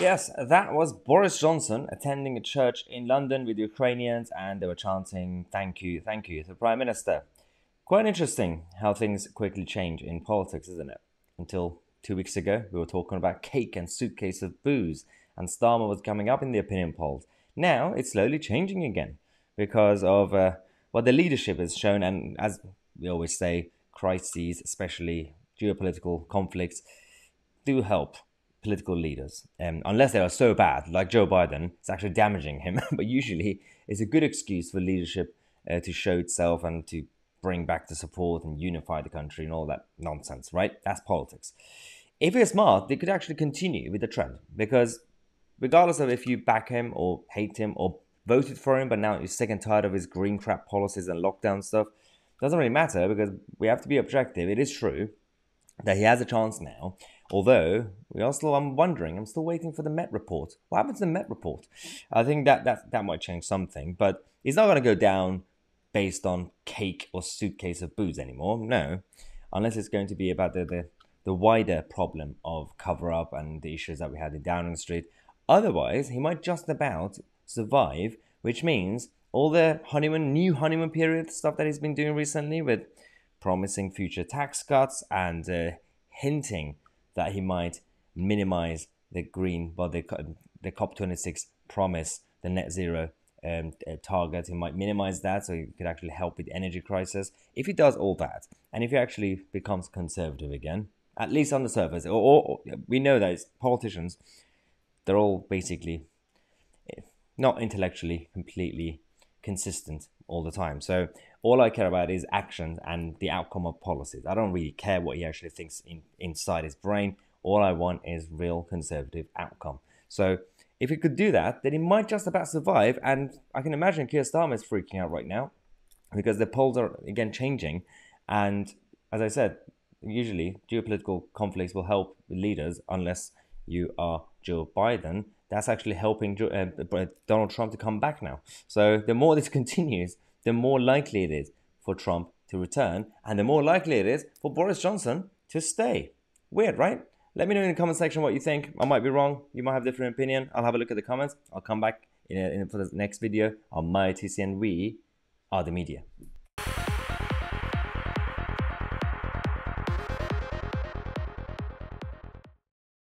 Yes, that was Boris Johnson attending a church in London with Ukrainians, and they were chanting, thank you, to the Prime Minister. Quite interesting how things quickly change in politics, isn't it? Until 2 weeks ago, we were talking about cake and suitcase of booze, and Starmer was coming up in the opinion polls. Now it's slowly changing again because of what the leadership has shown, and as we always say, crises, especially geopolitical conflicts, do help political leaders, unless they are so bad, like Joe Biden, it's actually damaging him. But usually, it's a good excuse for leadership to show itself and to bring back the support and unify the country and all that nonsense, right? That's politics. If they're smart, they could actually continue with the trend because, regardless of if you back him or hate him or voted for him, but now you're sick and tired of his green crap policies and lockdown stuff, doesn't really matter because we have to be objective. It is true that he has a chance now. Although I'm still waiting for the Met report. What happened to the Met report? I think that might change something, but he's not going to go down based on cake or suitcase of booze anymore. No, unless it's going to be about the wider problem of cover up and the issues that we had in Downing Street. Otherwise, he might just about survive, which means all the new honeymoon period stuff that he's been doing recently with promising future tax cuts and hinting that he might minimize the COP26 promise, the net zero target. He might minimize that so he could actually help with the energy crisis. If he does all that, and if he actually becomes conservative again, at least on the surface, or we know that politicians, they're all basically not intellectually completely consistent all the time. So all I care about is action and the outcome of policies. I don't really care what he actually thinks inside his brain. All I want is real conservative outcome. So if he could do that, then he might just about survive. And I can imagine Keir Starmer is freaking out right now because the polls are again changing. And as I said, usually geopolitical conflicts will help leaders unless you are Joe Biden. That's actually helping Donald Trump to come back now. So the more this continues, the more likely it is for Trump to return, and the more likely it is for Boris Johnson to stay. Weird, right? Let me know in the comment section what you think. I might be wrong. You might have a different opinion. I'll have a look at the comments. I'll come back for the next video on my Tousi, and we are the media.